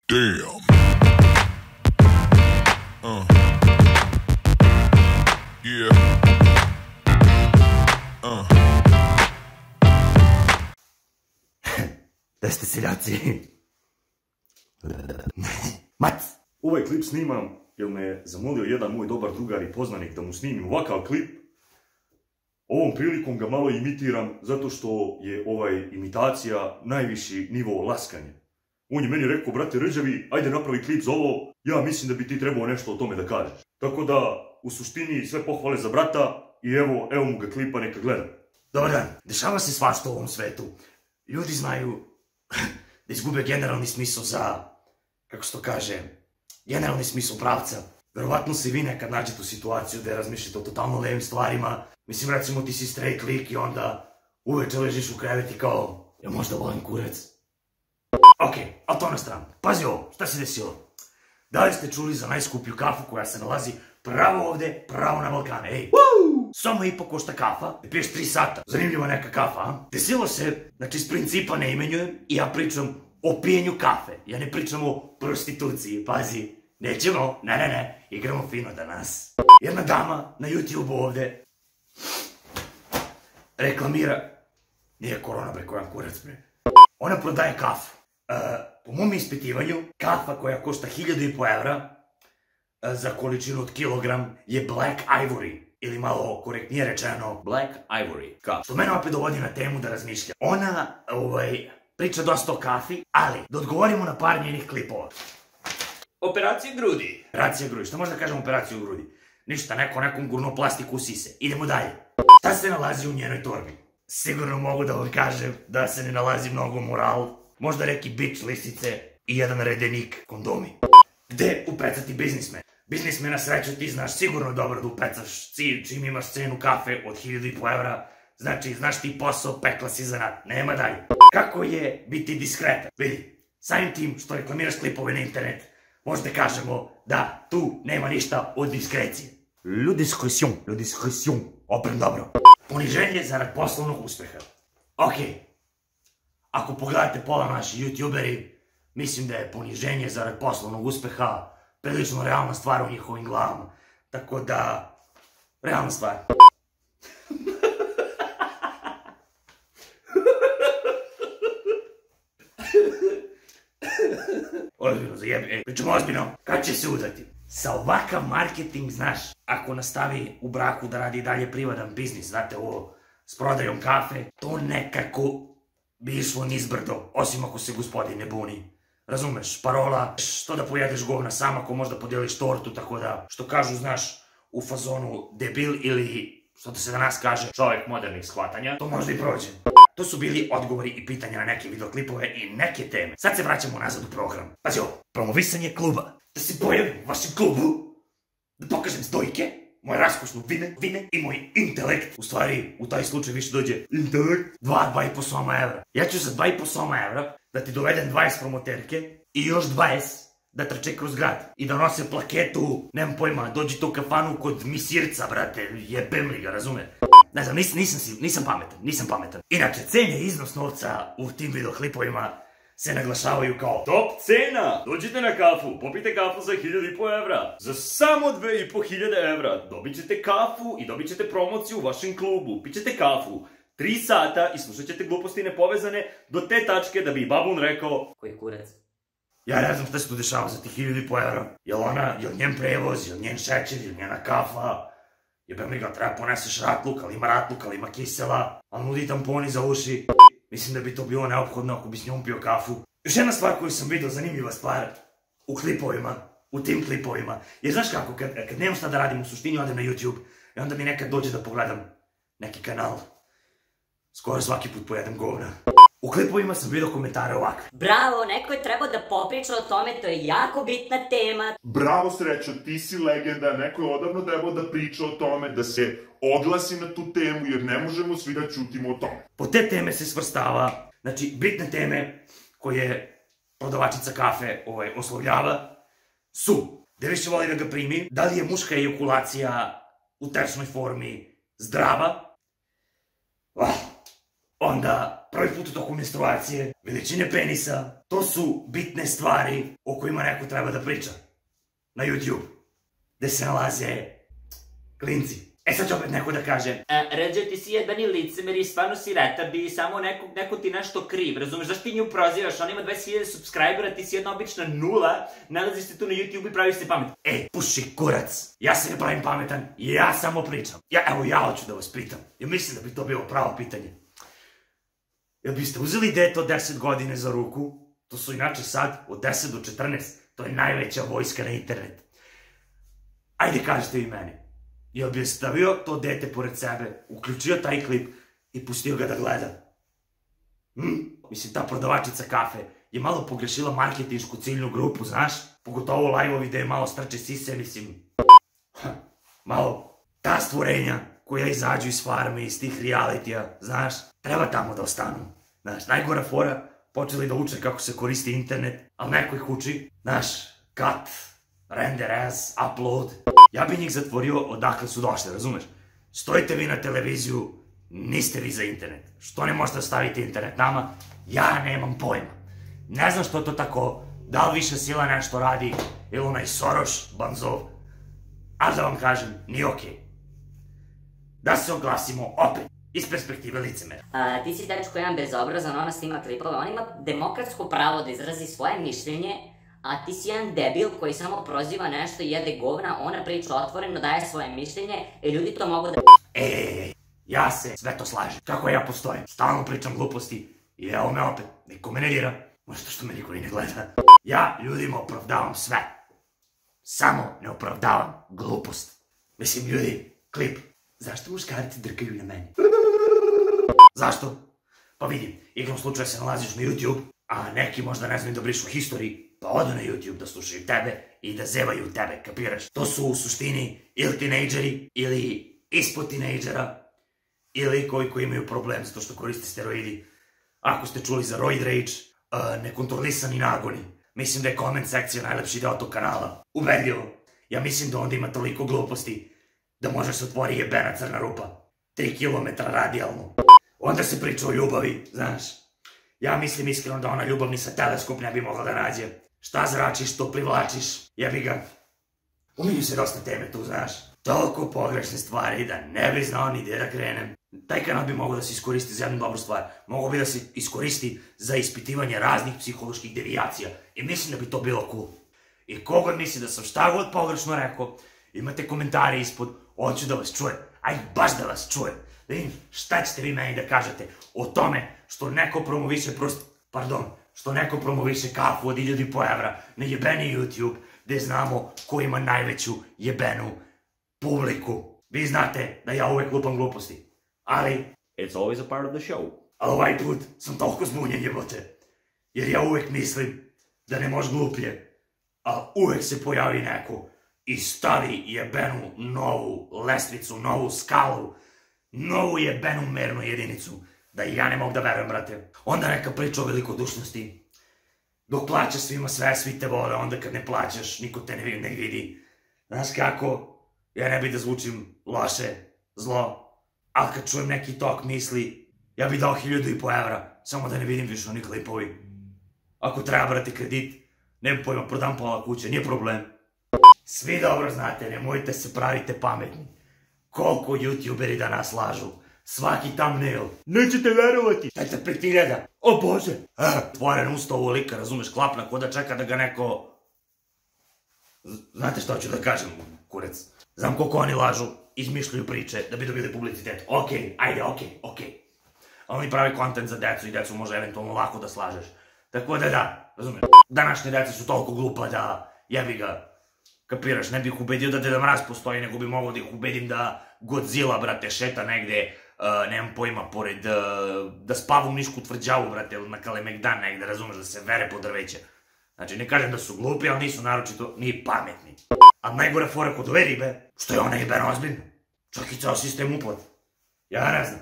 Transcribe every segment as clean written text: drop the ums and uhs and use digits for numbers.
Damn. Yeah. Da ste seljaci. Mac! Ovaj klip snimam jer me je zamolio jedan moj dobar drugar i poznanik da mu snimim ovakav klip. Ovom prilikom ga malo imitiram zato što je imitacija najviši nivo laskanja. On je meni rekao, brate Rđavi, ajde napravi klip za ovo, ja mislim da bi ti trebao nešto o tome da kažeš. Tako da, u suštini, sve pohvale za brata i evo mu ga klipa, neka gleda. Dobar dan, dešava se svašta u ovom svetu. Ljudi znaju da izgube generalni smisao za, kako se to kaže, generalni smisao pravca. Verovatno se i vi nekad nađete u situaciju da razmišljate o totalno levim stvarima. Mislim, recimo ti si straight lik i onda uveče ležiš u krevet i kao, ja možda volim kurac. Okej, ali to na stranu. Pazi ovo, šta se desilo? Da li ste čuli za najskuplju kafu koja se nalazi pravo ovde, pravo na Balkane, ej? Samo i po košta kafa, da piješ 3 sata. Zanimljiva neka kafa, a? Desilo se, znači iz principa ne imenjujem i ja pričam o pijenju kafe. Ja ne pričam o prostituciji, pazi. Nećemo, ne, igramo fino danas. Jedna dama na YouTube ovde reklamira, nije korona bre, kojan kurac bre. Ona prodaje kafu. Po mom ispitivanju, kafa koja košta 1.500 evra za količinu od kilogram je Black Ivory. Ili malo korektnije rečeno, Black Ivory. Što mene opet dovodi na temu da razmišljam. Ona, priča dosta o kafi, ali da odgovorimo na par njenih klipova. Operacija grudi. Operacija grudi, šta možda kažem operaciju grudi? Ništa, nekom gurno plastiku u sise. Idemo dalje. Šta se nalazi u njenoj torbi? Sigurno mogu da vam kažem da se ne nalazi mnogo moral. Možda neki bič lisice i jedan redenik kondomi. Gde upecati biznismen? Biznismen, na sreću, ti znaš sigurno dobro da upecaš čim imaš cenu kafe od 1.500 evra. Znači, znaš ti posao, pekla si zanat. Nema dalje. Kako je biti diskretan? Vidi, samim tim što reklamiraš klipove na internet, možda kažemo da tu nema ništa od diskrecije. Le discrétion. Oprem dobro. Poniženje zarad poslovnog uspeha. Okej. Ako pogledate pola naši youtuberi, mislim da je poniženje zarad poslovnog uspeha prilično realna stvar u njihovim glavama. Tako da, realna stvar. Ozbiljno, zajebi, pričamo ozbiljno. Kad će se udati? Sa ovakav marketing, znaš, ako nastavi u braku da radi dalje privadan biznis, znate ovo, s prodajom kafe, to nekako bi išlo nizbrdo, osim ako se gospodin ne buni. Razumeš, parola, što da pojedeš govna sam ako možda podijeliš tortu, tako da, što kažu, znaš, u fazonu debil ili, što da se danas kaže, čovjek modernih shvatanja, to možda i prođe. To su bili odgovori i pitanja na neke videoklipove i neke teme. Sad se vraćamo nazad u program. Pazi ovo, promovisanje kluba. Da se pojavim u vašem klubu, da pokažem stojke, moje raskošno vine i moj intelekt. U stvari, u taj slučaj više dođe intelekt. 2,5 soma evra. Ja ću za 2,5 soma evra da ti dovedem 20 promoterke i još 20 da trče kroz grad. I da nose plaketu, nemam pojma, dođite u kafanu kod misirca, brate, jebem li ga, razume? Ne znam, nisam pametan. Inače, cene i iznos novca u tim videoklipovima se naglašavaju kao top cena! Dođite na kafu, popite kafu za 1.500 evra. Za samo 2.500 evra dobit ćete kafu i dobit ćete promociju u vašem klubu. Pićete kafu 3 sata i slušat ćete gluposti nepovezane do te tačke da bi babun rekao koji kurac. Ja ne znam šta se tu dešava za tih 1.500 evra. Jel njen prevoz, jel njen šećer, jel njena kafa? Jebem li ga, treba poneseš ratluk, ali ima kisela, ali nudi tamponi za uši. Mislim da bi to bilo neophodno ako bi s njom pio kafu. Još jedna stvar koju sam vidio, zanimljiva stvar, u tim klipovima, jer znaš kako, kad nemam šta da radim u suštini, odem na YouTube i onda mi nekad dođe da pogledam neki kanal. Skoro svaki put pojedem govna. U klipovima sam vidio komentare ovakve. Bravo, neko je trebao da popriča o tome, to je jako bitna tema. Bravo Srećo, ti si legenda, neko je odavno trebao da priča o tome, da se oglasi na tu temu, jer ne možemo svi da ćutimo o tome. Po te teme se svrstava, znači bitne teme koje prodavačica kafe oslovljava su: da više voli da ga primi, da li je muška ejakulacija u tečnoj formi zdrava, Onda, prvi put u toku menstruacije, veličine penisa, to su bitne stvari o kojima neko treba da priča. Na YouTube. Gde se nalaze klinci. E sad će opet neko da kaže, Ređe, ti si jebeni licemer i stvarno si retabi, samo neko ti nešto kriv, razumeš, zašto ti nju prozivaš, on ima 20.000 subscribera, ti si jedna obična nula, nalaziš se tu na YouTube i praviš se pamet. puši kurac, ja se ne pravim pametan, ja samo pričam. Ja hoću da vas pitam, ja mislim da bi to bilo pravo pitanje. Jel biste uzeli dete od 10 godine za ruku, to su inače sad od 10 do 14, to je najveća vojska na internet. Ajde kažete vi meni. Jel bi stavio to dete pored sebe, uključio taj klip i pustio ga da gleda? Mislim, ta prodavačica kafe je malo pogrešila marketinšku ciljnu grupu, znaš? Pogotovo live-ovi gde je malo strče sise, mislim... Malo ta stvorenja koja izađu iz farme, iz tih realitija, znaš? Treba tamo da ostanu. Znaš, najgora fora, počeli da uče kako se koristi internet, ali neko ih uči, znaš, cut, render as, upload. Ja bi njih zatvorio odakle su došli, razumeš? Stojite vi na televiziju, niste vi za internet. Što ne možete staviti internet nama? Ja nemam pojma. Ne znam što to tako, da li više sila nešto radi, ili onaj Soros, Banzov. Ali da vam kažem, nije okej. Da se oglasimo opet, iz perspektive licemera. Ti si dečko jedan bezobrazan, ona snima klipove, on ima demokratsko pravo da izrazi svoje mišljenje, a ti si jedan debil koji samo proziva nešto i jede govna, ona priča otvoreno, daje svoje mišljenje i ljudi to mogu da... Ja se sve to slažem. Kako ja postojim? Stalno pričam gluposti i evo me opet, niko me ne dira. Možda što me niko ni ne gleda. Ja ljudima opravdavam sve. Samo ne opravdavam glupost. Mislim, ljudi, klip. Zašto muškarci drkaju na meni? Zašto? Pa vidim, igrom slučaja se nalaziš na YouTube, a neki možda ne znaju da brišu history, pa odu na YouTube da slušaju tebe i da zevaju tebe, kapiraš? To su u suštini ili tinejdžeri, ili ispod tinejdžera, ili koji imaju problem zato što koriste steroidi. Ako ste čuli za roid rage, nekontrolisani nagoni. Mislim da je comment sekcija najlepši deo tog kanala. Ubedljivo. Ja mislim da onda ima toliko gluposti da može se otvori jebena crna rupa. 3 km radijalno. Onda se priča o ljubavi, znaš. Ja mislim iskreno da ona ljubav ni sa teleskop ne bi mogla da nađe. Šta zračiš, to privlačiš. Jebi ga. Uminju se dosta teme tu, znaš. Toliko pogrešne stvari da ne bi znao ni gdje da krenem. Taj kanal bi mogao da se iskoristi za jednu dobru stvar. Mogao bi da se iskoristi za ispitivanje raznih psiholoških devijacija. I mislim da bi to bilo cool. I kogod misli da sam šta god pogrešno rekao, imate komentare ispod, hoću da vas čujem. Aj, baš da vas čujem. Da vidim šta ćete vi meni da kažete o tome što neko promoviše kafu od 1000 evra na jebeni YouTube, gde znamo ko ima najveću jebenu publiku. Vi znate da ja uvek lupam gluposti. Ali, It's always a part of the show. ali ovaj put sam toliko zbunjen, jebote. Jer ja uvek mislim da ne može gluplje. A uvek se pojavi neko i stavi jebenu novu lestvicu, novu skalu, novu jebenu mernu jedinicu. Da i ja ne mogu da verujem, brate. Onda neka priča o velikodušnosti. Dok plaćaš svima sve, svi te vole, onda kad ne plaćaš, niko te ne vidi. Znaš kako? Ja ne bi da zvučim loše, zlo. Ali kad čujem neki tok misli, ja bi dao 1500 evra, samo da ne vidim više oni klipovi. Ako treba, brate, kredit, ne pojma, prodam pola kuće, nije problem. Svi dobro znate, nemojte se pravite pametni. Koliko youtuberi danas lažu. Svaki thumbnail. Nećete verovati. Dajte 5000. O Bože. Otvoren usta ovo lika, razumeš, klapna, ko da čeka da ga neko... Znate što ću da kažem, kurac? Znam koliko oni lažu, izmišljaju priče da bi dobili publicitet. Okej, ajde, okej. A oni pravi kontent za decu i decu može eventualno lako da slažeš. Tako da, razumeš? Današnje dece su toliko glupa da jebi ga. Kapiraš, ne bih ubedio da Deda Mraz postoji, nego bi mogao da ih ubedim da Godzilla, brate, šeta negde, nemam pojma, pored, da spava u Nišku tvrđavu, brate, ili na Kalemegdan negde, razumeš, da se vere po drveće. Znači, ne kažem da su glupi, ali nisu naročito ni pametni. A najgore fora kod ove ribe, što je ona jebeno ozbiljna. Čak i ceo sistem uplat. Ja ne znam.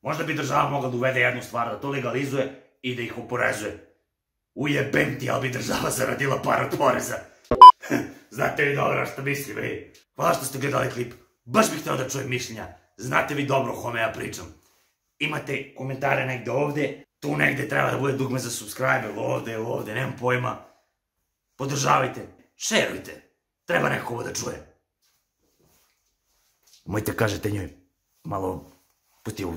Možda bi država mogla da uvede jednu stvar, da to legalizuje i da ih oporezuje. Ujebem ti, ali bi država zaradila par od poreza. Znate vi dobro što mislim, ej. Hvala što ste gledali klip. Baš bih htio da čujem mišljenja. Znate vi dobro o kome ja pričam. imate komentare negde ovde, tu negde treba da bude dugme za subscribe, ili ovde, nemam pojma. Podržavajte, šerujte, treba neko ovo da čuje. Mojte kažete njoj, malo puti u